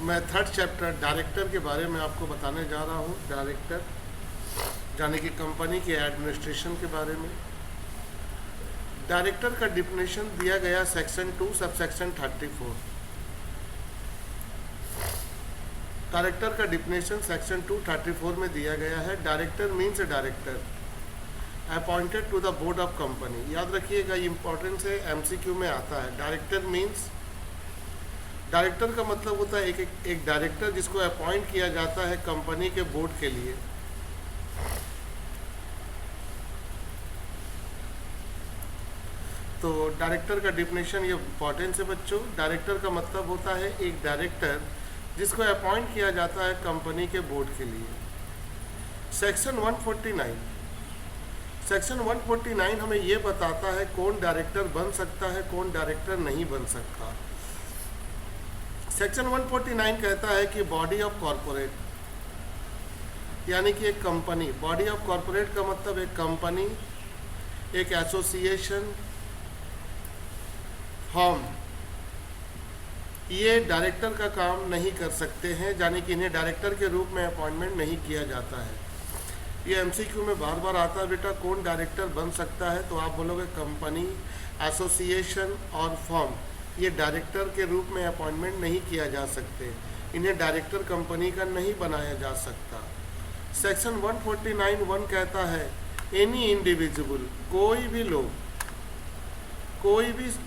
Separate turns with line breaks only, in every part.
मैं third chapter director के बारे में आपको बताने जा रहा हूँ। डायरेक्टर यानी कि कंपनी के एडमिनिस्ट्रेशन के बारे में। डायरेक्टर का डिफिनेशन दिया गया सेक्शन 2 सबसेक्शन 34। डायरेक्टर का डिफिनेशन सेक्शन 234 में दिया गया है। Director means director appointed to the board of company. याद रखिएगा, इंपॉर्टेंस है, एमसीक्यू में आता है। डायरेक्टर मीन्स, डायरेक्टर का मतलब होता है एक डायरेक्टर जिसको अपॉइंट किया जाता है कंपनी के बोर्ड के लिए। तो डायरेक्टर का डिफिनेशन ये इंपॉर्टेंस है बच्चों। डायरेक्टर का मतलब होता है एक डायरेक्टर जिसको अपॉइंट किया जाता है कंपनी के बोर्ड के लिए। सेक्शन 149 हमें ये बताता है कौन डायरेक्टर बन सकता है, कौन डायरेक्टर नहीं बन सकता। सेक्शन 149 कहता है कि बॉडी ऑफ कॉरपोरेट यानी कि एक कंपनी, बॉडी ऑफ कॉरपोरेट का मतलब एक कंपनी, एक एसोसिएशन, फर्म, ये डायरेक्टर का काम नहीं कर सकते हैं, यानी कि इन्हें डायरेक्टर के रूप में अपॉइंटमेंट नहीं किया जाता है। ये एमसीक्यू में बार बार आता है बेटा, कौन डायरेक्टर बन सकता है, तो आप बोलोगे कंपनी, एसोसिएशन और फर्म, ये डायरेक्टर के रूप में अपॉइंटमेंट नहीं किया जा सकते, इन्हें डायरेक्टर कंपनी का नहीं बनाया जा सकता। सेक्शन 149(1) कहता है एनी इंडिविजुअल, कोई भी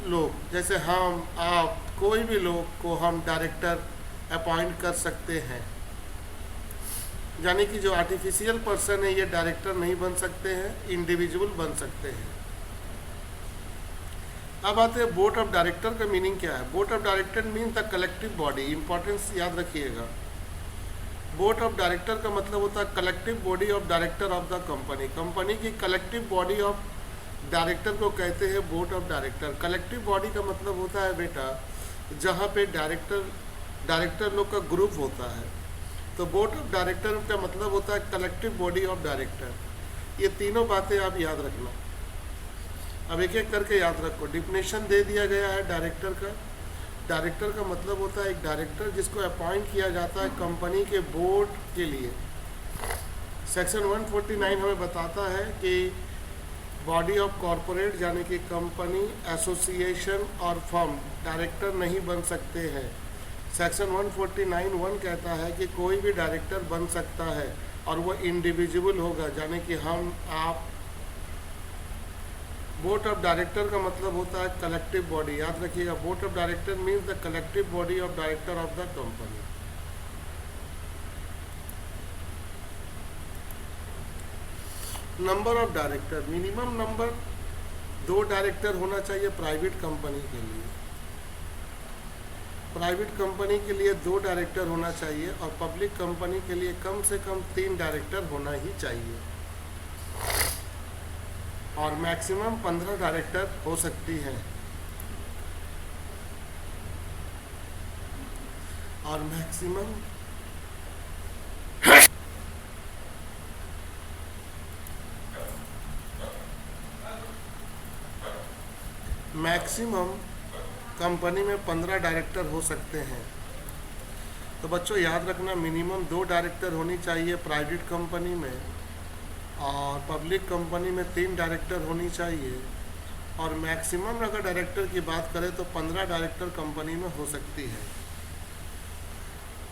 लोग जैसे हम, आप, कोई भी लोग को हम डायरेक्टर अपॉइंट कर सकते हैं। यानी कि जो आर्टिफिशियल पर्सन है ये डायरेक्टर नहीं बन सकते हैं, इंडिविजुअल बन सकते हैं। अब आते हैं बोर्ड ऑफ डायरेक्टर का मीनिंग क्या है। Board of director mean the collective body. Importance याद रखिएगा, बोर्ड ऑफ डायरेक्टर का मतलब होता है collective body of director of the company. Company की कलेक्टिव बॉडी ऑफ डायरेक्टर को कहते हैं board of director. Collective body का मतलब होता है बेटा जहाँ पे डायरेक्टर लोग का ग्रुप होता है। तो बोर्ड ऑफ डायरेक्टर का मतलब होता है कलेक्टिव बॉडी ऑफ डायरेक्टर। ये तीनों बातें आप याद रखना। अब एक एक करके याद रखो। डिफिनेशन दे दिया गया है डायरेक्टर का। डायरेक्टर का मतलब होता है एक डायरेक्टर जिसको अपॉइंट किया जाता है कंपनी के बोर्ड के लिए। सेक्शन 149 हमें बताता है कि बॉडी ऑफ कॉरपोरेट यानी कि कंपनी, एसोसिएशन और फर्म डायरेक्टर नहीं बन सकते हैं। सेक्शन 149(1) कहता है कि कोई भी डायरेक्टर बन सकता है और वो इंडिविजुअल होगा, यानी कि हम, आप। बोर्ड ऑफ डायरेक्टर का मतलब होता है कलेक्टिव बॉडी। याद रखिएगा, board of director means the collective body of director of the company. Number of director, minimum number 2 director होना चाहिए प्राइवेट कंपनी के लिए। प्राइवेट कंपनी के लिए 2 डायरेक्टर होना चाहिए और पब्लिक कंपनी के लिए कम से कम 3 डायरेक्टर होना ही चाहिए। और मैक्सिमम 15 डायरेक्टर हो सकती हैं। और मैक्सिमम कंपनी में 15 डायरेक्टर हो सकते हैं। तो बच्चों याद रखना, मिनिमम 2 डायरेक्टर होनी चाहिए प्राइवेट कंपनी में और पब्लिक कंपनी में 3 डायरेक्टर होनी चाहिए। और मैक्सिमम अगर डायरेक्टर की बात करें तो 15 डायरेक्टर कंपनी में हो सकती है।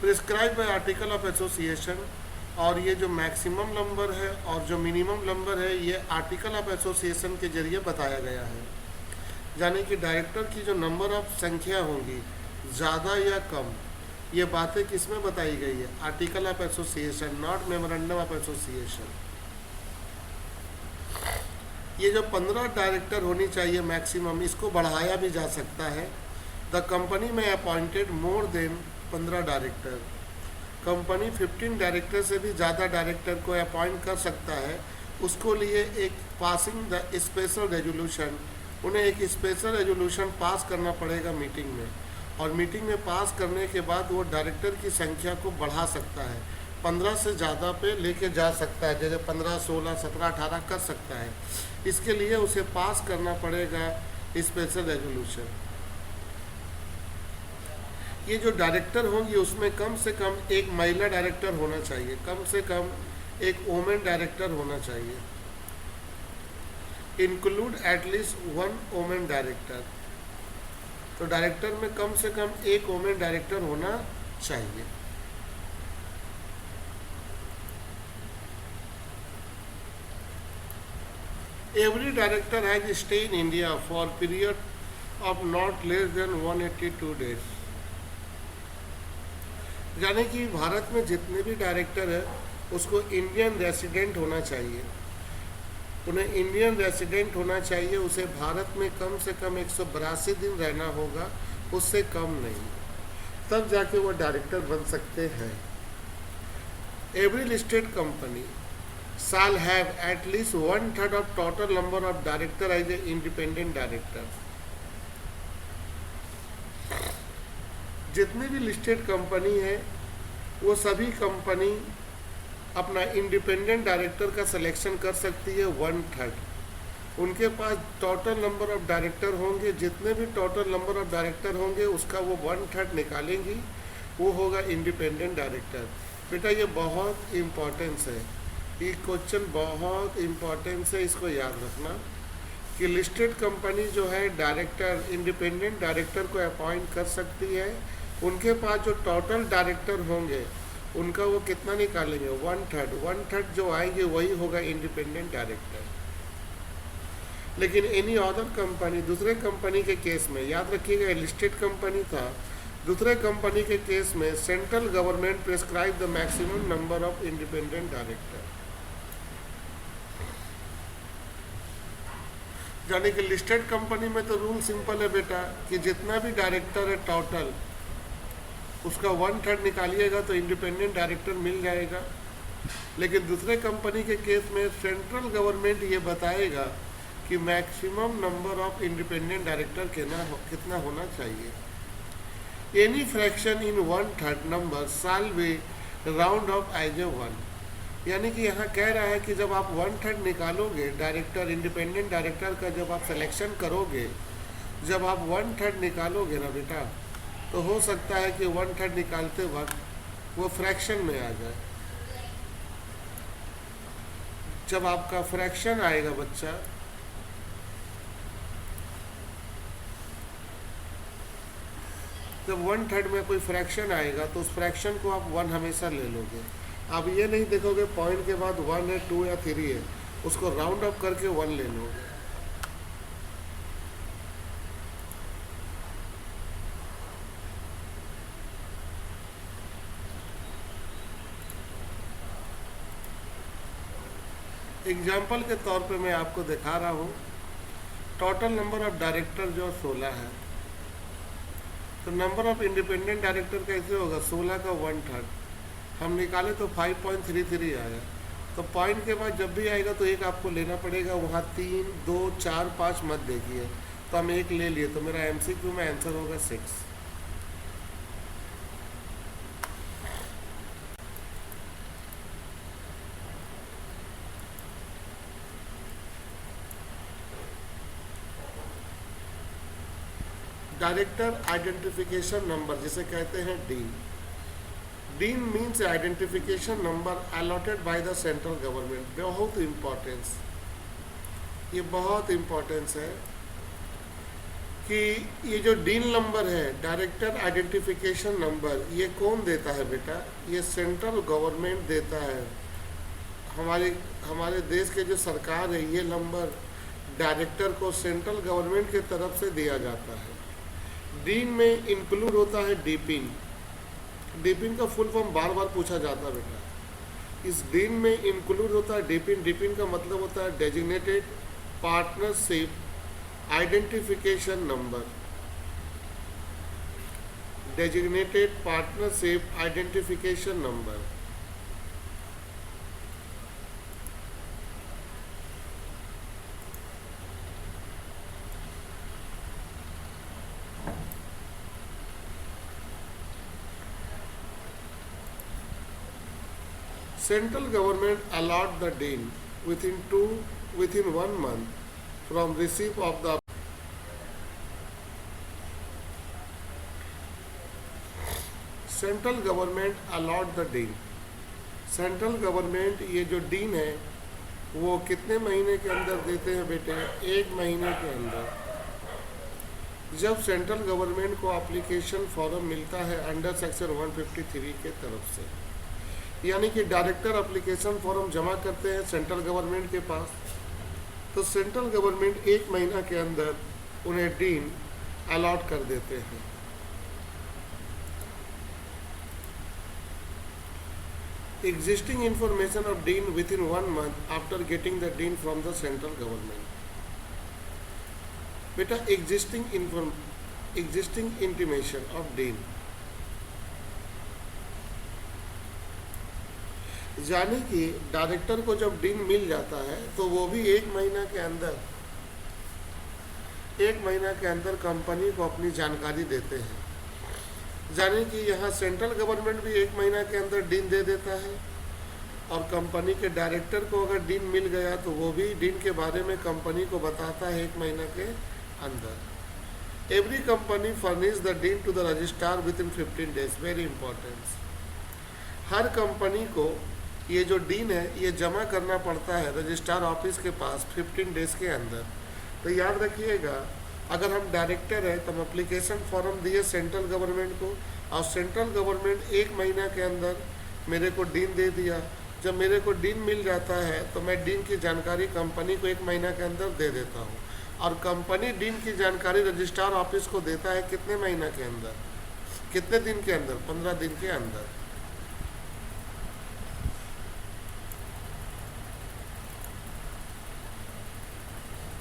Prescribe bye article of association. और ये जो मैक्सिमम नंबर है और जो मिनिमम नंबर है ये आर्टिकल ऑफ एसोसिएशन के जरिए बताया गया है। यानी कि डायरेक्टर की जो नंबर ऑफ संख्या होंगी, ज़्यादा या कम, ये बातें किस में बताई गई है, article of association, not memorandum of association. ये जो 15 डायरेक्टर होनी चाहिए मैक्सिमम, इसको बढ़ाया भी जा सकता है। द कंपनी में appointed more than 15 director. Company 15 director से भी ज़्यादा डायरेक्टर को अपॉइंट कर सकता है। उसको लिए एक पासिंग द स्पेशल रेजोल्यूशन, उन्हें एक स्पेशल रेजोल्यूशन पास करना पड़ेगा मीटिंग में। और मीटिंग में पास करने के बाद वो डायरेक्टर की संख्या को बढ़ा सकता है, 15 से ज़्यादा पे लेके जा सकता है, जैसे 15, 16, 17, 18 कर सकता है। इसके लिए उसे पास करना पड़ेगा स्पेशल रेजोल्यूशन। ये जो डायरेक्टर होंगी उसमें कम से कम एक महिला डायरेक्टर होना चाहिए, कम से कम एक वुमेन डायरेक्टर होना चाहिए। Include at least one women director, तो डायरेक्टर में कम से कम एक वुमेन डायरेक्टर होना चाहिए। Every director has stay in India for period of not less than 182 days, यानी कि भारत में जितने भी डायरेक्टर है उसको इंडियन रेसिडेंट होना चाहिए, उन्हें इंडियन रेसिडेंट होना चाहिए, उसे भारत में कम से कम 182 दिन रहना होगा, उससे कम नहीं, तब जाके वो डायरेक्टर बन सकते हैं। Every listed company shall have at least 1/3 of total number of director as a independent director। जितनी भी लिस्टेड कंपनी है वो सभी कंपनी अपना इंडिपेंडेंट डायरेक्टर का सिलेक्शन कर सकती है 1/3। उनके पास टोटल नंबर ऑफ डायरेक्टर होंगे, जितने भी टोटल नंबर ऑफ डायरेक्टर होंगे उसका वो 1/3 निकालेंगी, वो होगा इंडिपेंडेंट डायरेक्टर। बेटा ये बहुत इम्पोर्टेंस है, ये क्वेश्चन बहुत इम्पोर्टेंस है, इसको याद रखना कि लिस्टेड कंपनी जो है डायरेक्टर इंडिपेंडेंट डायरेक्टर को अपॉइंट कर सकती है, उनके पास जो टोटल डायरेक्टर होंगे उनका वो कितना निकालेंगे 1/3 जो आएंगे वही होगा इंडिपेंडेंट डायरेक्टर। लेकिन एनी अदर कंपनी, दूसरे कंपनी के केस में याद रखिएगा लिस्टेड कंपनी था, दूसरे कंपनी के केस में central government prescribe the maximum number of independent director, यानी कि लिस्टेड कंपनी में तो रूल सिंपल है बेटा कि जितना भी डायरेक्टर है टोटल उसका 1/3 निकालिएगा तो इंडिपेंडेंट डायरेक्टर मिल जाएगा। लेकिन दूसरे कंपनी के केस में सेंट्रल गवर्नमेंट ये बताएगा कि maximum number of independent director कितना होना चाहिए। Any fraction in 1/3 number shall be round off as a 1, यानी कि यहाँ कह रहा है कि जब आप 1/3 निकालोगे डायरेक्टर इंडिपेंडेंट डायरेक्टर का, जब आप सिलेक्शन करोगे, जब आप 1/3 निकालोगे ना बेटा, तो हो सकता है कि 1/3 निकालते वक्त वो फ्रैक्शन में आ जाए। जब आपका फ्रैक्शन आएगा बच्चा, जब 1/3 में कोई फ्रैक्शन आएगा तो उस फ्रैक्शन को आप 1 हमेशा ले लोगे। आप ये नहीं देखोगे पॉइंट के बाद 1 है 2 या 3 है, उसको राउंड अप करके 1 ले लोगे। एग्जाम्पल के तौर पे मैं आपको दिखा रहा हूँ, टोटल नंबर ऑफ डायरेक्टर जो 16 है, तो नंबर ऑफ इंडिपेंडेंट डायरेक्टर कैसे होगा 16 का 1/3 हम निकाले तो 5.33 आया, तो पॉइंट के बाद जब भी आएगा तो एक आपको लेना पड़ेगा, वहाँ 3, 2, 4, 5 मत देखिए, तो हम एक ले लिए, तो मेरा MCQ में आंसर होगा 6। डायरेक्टर आइडेंटिफिकेशन नंबर जिसे कहते हैं dean. Dean means identification number allotted by the central government. बहुत इम्पोर्टेंस, ये बहुत इम्पोर्टेंस है कि ये जो डीन नंबर है डायरेक्टर आइडेंटिफिकेशन नंबर, ये कौन देता है बेटा, ये सेंट्रल गवर्नमेंट देता है। हमारे देश के जो सरकार है ये नंबर डायरेक्टर को सेंट्रल गवर्नमेंट के तरफ से दिया जाता है। डीन में इंक्लूड होता है डीपिन। डीपिन का फुल फॉर्म बार बार पूछा जाता है बेटा। इस डीन में इंक्लूड होता है डीपिन। डीपिन का मतलब होता है designated partnership identification number. Designated partnership identification number. Central government allot the dean within 1 month from receipt of the central government allot the DIN. Central government ये जो डीन है वो कितने महीने के अंदर देते हैं बेटे? 1 महीने के अंदर। जब सेंट्रल गवर्नमेंट को एप्लीकेशन फॉर्म मिलता है अंडर सेक्शन 153 के तरफ से, यानी कि डायरेक्टर एप्लीकेशन फॉर्म जमा करते हैं सेंट्रल गवर्नमेंट के पास, तो सेंट्रल गवर्नमेंट 1 महीना के अंदर उन्हें डीन अलॉट कर देते हैं। Existing information of dean within 1 month after getting the dean from the central government। बेटा existing intimation of dean, यानी कि डायरेक्टर को जब डीन मिल जाता है तो वो भी 1 महीना के अंदर कंपनी को अपनी जानकारी देते हैं। यानी कि यहाँ सेंट्रल गवर्नमेंट भी 1 महीना के अंदर डीन दे देता है, और कंपनी के डायरेक्टर को अगर डीन मिल गया तो वो भी डीन के बारे में कंपनी को बताता है 1 महीना के अंदर। Every company furnish the DIN to the registrar within 15 days. Very important, हर कंपनी को ये जो डीन है ये जमा करना पड़ता है रजिस्ट्रार ऑफिस के पास 15 डेज के अंदर। तो याद रखिएगा, अगर हम डायरेक्टर है तो हम एप्लीकेशन फॉर्म दिए सेंट्रल गवर्नमेंट को, और सेंट्रल गवर्नमेंट 1 महीना के अंदर मेरे को डीन दे दिया। जब मेरे को डीन मिल जाता है तो मैं डीन की जानकारी कंपनी को 1 महीना के अंदर दे देता हूँ, और कंपनी डीन की जानकारी रजिस्ट्रार ऑफिस को देता है कितने महीना के अंदर, कितने दिन के अंदर? 15 दिन के अंदर।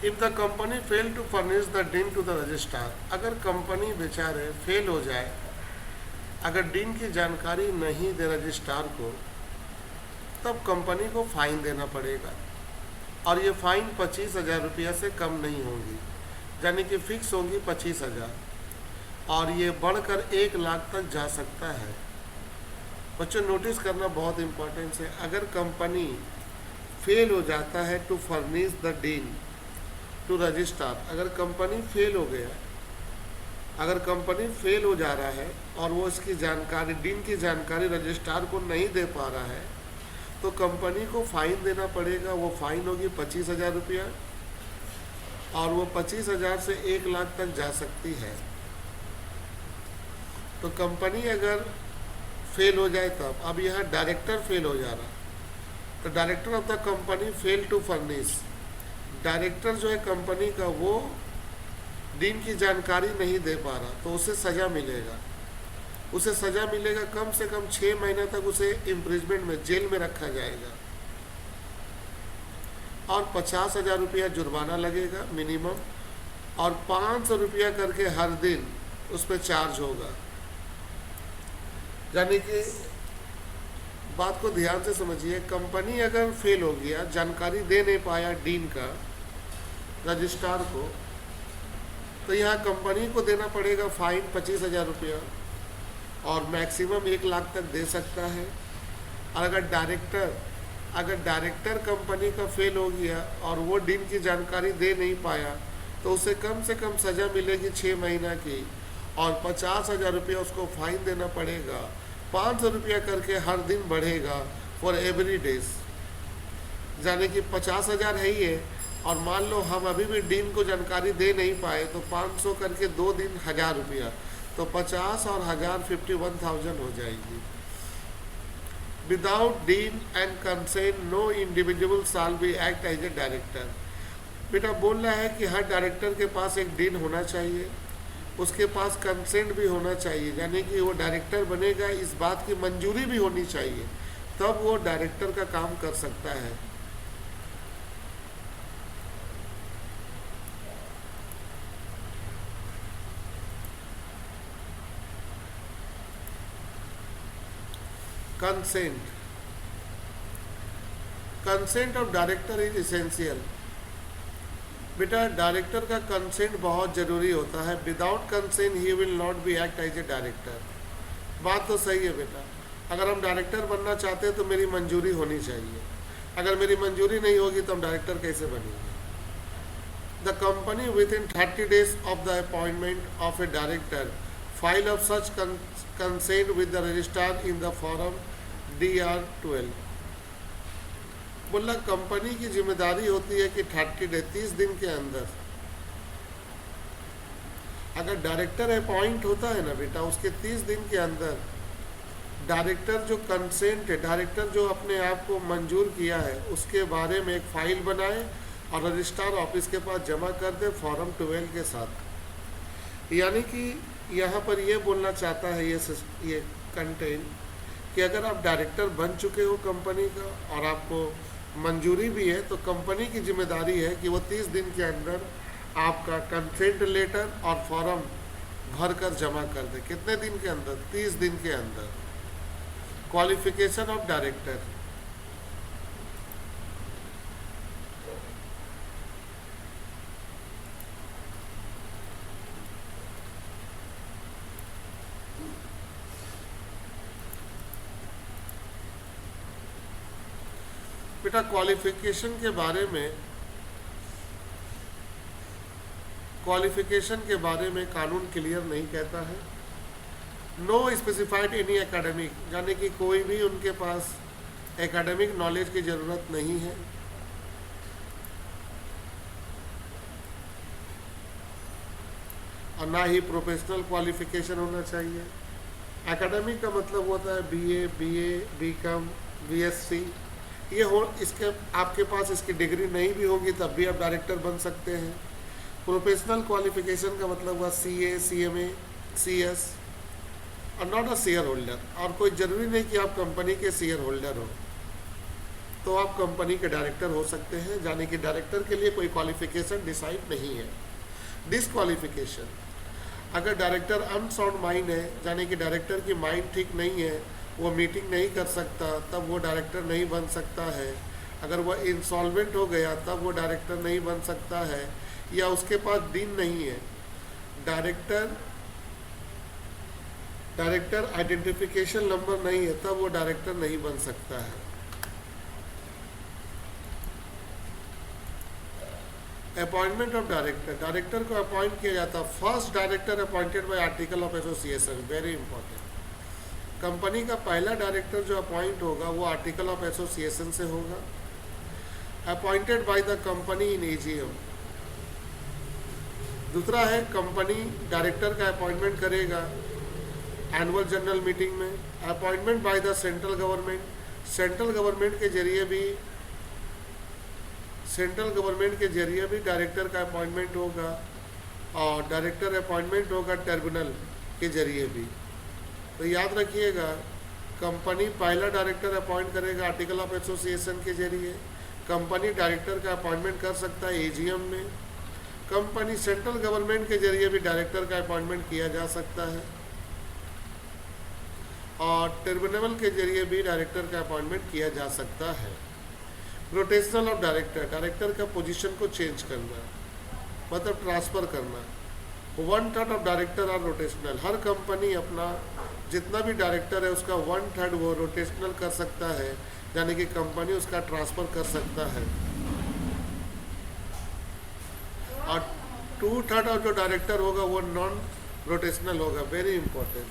If the company fail to furnish the DIN to the registrar, अगर कंपनी बेचारे फेल हो जाए, अगर डीन की जानकारी नहीं दे रजिस्ट्रार को, तब कंपनी को फाइन देना पड़ेगा, और ये फाइन 25,000 रुपया से कम नहीं होगी, यानी कि फिक्स होगी 25,000, और ये बढ़कर 1 लाख तक जा सकता है। बच्चों नोटिस करना बहुत इम्पोर्टेंट है, अगर कंपनी फेल हो जाता है to furnish the DIN to registrar, अगर कंपनी फेल हो गया, अगर कंपनी फेल हो जा रहा है और वो इसकी जानकारी, डीन की जानकारी रजिस्ट्रार को नहीं दे पा रहा है, तो कंपनी को फाइन देना पड़ेगा। वो फाइन होगी 25,000 रुपया, और वो 25,000 से 1 लाख तक जा सकती है। तो कंपनी अगर फेल हो जाए तब, अब यहाँ डायरेक्टर फेल हो जा रहा, तो director of the company fail to furnish, director जो है कंपनी का वो डीन की जानकारी नहीं दे पा रहा, तो उसे सज़ा मिलेगा। उसे सज़ा मिलेगा, कम से कम 6 महीने तक उसे इम्प्रिजमेंट में, जेल में रखा जाएगा, और 50,000 रुपया जुर्माना लगेगा मिनिमम, और 500 रुपया करके हर दिन उस पर चार्ज होगा। यानी कि बात को ध्यान से समझिए, कंपनी अगर फेल हो गया, जानकारी दे नहीं पाया डीन का रजिस्ट्रार को, तो यहाँ कंपनी को देना पड़ेगा फाइन 25,000 रुपया, और मैक्सिमम 1 लाख तक दे सकता है। और अगर डायरेक्टर कंपनी का फेल हो गया और वो डीन की जानकारी दे नहीं पाया, तो उसे कम से कम सज़ा मिलेगी 6 महीना की, और 50,000 रुपया उसको फाइन देना पड़ेगा। 500 रुपया करके हर दिन बढ़ेगा फॉर एवरी डेज, यानी कि 50,000 है ही है, और मान लो हम अभी भी डीन को जानकारी दे नहीं पाए, तो 500 करके 2 दिन 1,000 रुपया, तो 50 और 1,000 51,000 हो जाएगी। Without DIN and consent no individual shall be act as a director. बेटा बोल रहा है कि हर डायरेक्टर के पास एक डीन होना चाहिए, उसके पास कंसेंट भी होना चाहिए, यानी कि वो डायरेक्टर बनेगा, इस बात की मंजूरी भी होनी चाहिए, तब वो डायरेक्टर का काम कर सकता है। Consent of director is essential. बेटा डायरेक्टर का कंसेंट बहुत ज़रूरी होता है, without consent he will not be act as a director. बात तो सही है बेटा, अगर हम डायरेक्टर बनना चाहते हैं तो मेरी मंजूरी होनी चाहिए, अगर मेरी मंजूरी नहीं होगी तो हम डायरेक्टर कैसे बनेंगे। The company with in 30 days of the appointment of A director file of such consent with the registrar in the form DR-12। बोला कंपनी की जिम्मेदारी होती है कि 30 दिन के अंदर अगर डायरेक्टर अपॉइंट होता है ना बेटा, उसके 30 दिन के अंदर डायरेक्टर जो कंसेंट है, डायरेक्टर जो अपने आप को मंजूर किया है, उसके बारे में एक फाइल बनाए और रजिस्ट्रार ऑफिस के पास जमा कर दे फॉर्म 12 के साथ। यानी कि यहाँ पर ये बोलना चाहता है ये कंटेंट कि अगर आप डायरेक्टर बन चुके हो कंपनी का और आपको मंजूरी भी है, तो कंपनी की जिम्मेदारी है कि वो 30 दिन के अंदर आपका कंसेंट लेटर और फॉर्म भर कर जमा कर दे। कितने दिन के अंदर? 30 दिन के अंदर। Qualification of director. बेटा क्वालिफिकेशन के बारे में कानून क्लियर नहीं कहता है। नो स्पेसिफाइड एनी एकेडमिक, यानी कि कोई भी उनके पास एकेडमिक नॉलेज की ज़रूरत नहीं है। और ना ही प्रोफेशनल क्वालिफिकेशन होना चाहिए। एकेडमिक का मतलब होता है BA, BCom, BSc। ये हो, इसके आपके पास इसकी डिग्री नहीं भी होगी तब भी आप डायरेक्टर बन सकते हैं। प्रोफेशनल क्वालिफिकेशन का मतलब हुआ CA, CMA, CS और नॉट अ शेयर होल्डर। और कोई ज़रूरी नहीं कि आप कंपनी के शेयर होल्डर हो तो आप कंपनी के डायरेक्टर हो सकते हैं। यानी कि डायरेक्टर के लिए कोई क्वालिफिकेशन डिसाइड नहीं है। डिसक्वालिफिकेशन, अगर डायरेक्टर अनसाउंड माइंड है, यानी कि डायरेक्टर की माइंड ठीक नहीं है, वो मीटिंग नहीं कर सकता, तब वो डायरेक्टर नहीं बन सकता है। अगर वह इंसॉल्वेंट हो गया तब वो डायरेक्टर नहीं बन सकता है। या उसके पास दिन नहीं है, डायरेक्टर आइडेंटिफिकेशन नंबर नहीं है, तब वो डायरेक्टर नहीं बन सकता है। अपॉइंटमेंट ऑफ डायरेक्टर, डायरेक्टर को अपॉइंट किया जाता है। First director appointed by article of association, very important. Company का पहला डायरेक्टर जो अपॉइंट होगा वो आर्टिकल ऑफ एसोसिएशन से होगा। Appointed by the company in AGM। दूसरा है कंपनी डायरेक्टर का अपॉइंटमेंट करेगा एनुअल जनरल मीटिंग में। Appointment by the central government, central government के जरिए भी डायरेक्टर का अपॉइंटमेंट होगा। और डायरेक्टर अपॉइंटमेंट होगा ट्रिब्यूनल के जरिए भी। तो याद रखिएगा, कंपनी पहला डायरेक्टर अपॉइंट करेगा आर्टिकल ऑफ एसोसिएशन के जरिए। कंपनी डायरेक्टर का अपॉइंटमेंट कर सकता है AGM में। कंपनी सेंट्रल गवर्नमेंट के जरिए भी डायरेक्टर का अपॉइंटमेंट किया जा सकता है। और ट्रिब्यूनल के जरिए भी डायरेक्टर का अपॉइंटमेंट किया जा सकता है। रोटेशनल ऑफ डायरेक्टर, डायरेक्टर का पोजीशन को चेंज करना, मतलब ट्रांसफ़र करना। 1/3 ऑफ डायरेक्टर आर रोटेशनल। हर कंपनी अपना जितना भी डायरेक्टर है उसका 1/3 वो रोटेशनल कर सकता है, यानी कि कंपनी उसका ट्रांसफ़र कर सकता है। और 2/3 ऑफ जो डायरेक्टर होगा वो नॉन रोटेशनल होगा, very important.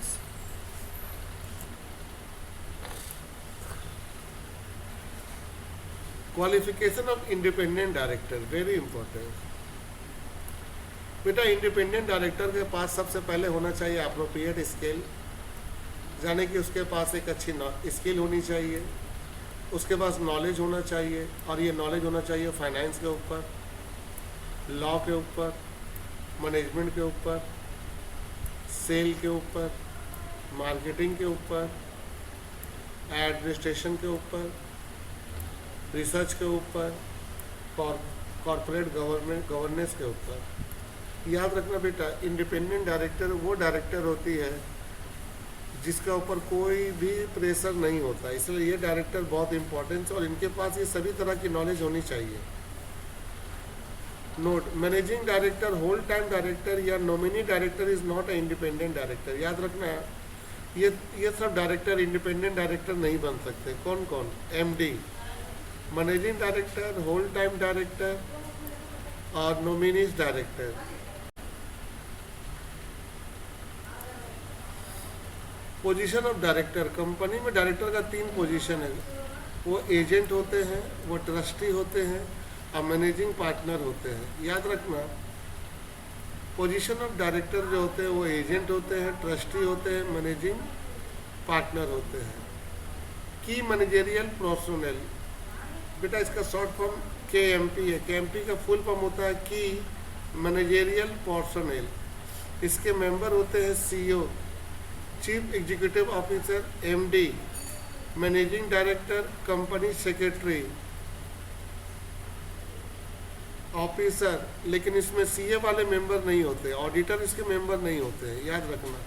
Qualification of independent director, very important. बेटा इंडिपेंडेंट डायरेक्टर के पास सबसे पहले होना चाहिए अप्रोप्रिएट स्किल, यानी कि उसके पास एक अच्छी स्किल होनी चाहिए। उसके पास नॉलेज होना चाहिए, और ये नॉलेज होना चाहिए फाइनेंस के ऊपर, लॉ के ऊपर, मैनेजमेंट के ऊपर, सेल के ऊपर, मार्केटिंग के ऊपर, एडमिनिस्ट्रेशन के ऊपर, रिसर्च के ऊपर, कॉर्पोरेट गवर्नेंस के ऊपर। याद रखना बेटा, इंडिपेंडेंट डायरेक्टर वो डायरेक्टर होती है जिसका ऊपर कोई भी प्रेशर नहीं होता, इसलिए ये डायरेक्टर बहुत इंपॉर्टेंट है और इनके पास ये सभी तरह की नॉलेज होनी चाहिए। Note, managing director, whole time director या nominee director is not a independent director. याद रखना ये सब डायरेक्टर इंडिपेंडेंट डायरेक्टर नहीं बन सकते। कौन कौन? MD, managing director, whole time director और nominees director. Position of director, company में डायरेक्टर का 3 पोजीशन है। वो एजेंट होते हैं, वो ट्रस्टी होते हैं और मैनेजिंग पार्टनर होते हैं। याद रखना, पोजीशन ऑफ डायरेक्टर जो होते हैं वो एजेंट होते हैं, ट्रस्टी होते हैं, मैनेजिंग पार्टनर होते हैं। की मैनेजेरियल पर्सोनेल, बेटा इसका शॉर्ट फॉर्म KMP है। KMP का फुल फॉर्म होता है की मैनेजेरियल पर्सोनेल। इसके मेंबर होते हैं CEO, chief executive officer, MD, managing director, company secretary, officer. लेकिन इसमें CA वाले मेंबर नहीं होते, ऑडिटर इसके मेंबर नहीं होते हैं, याद रखना।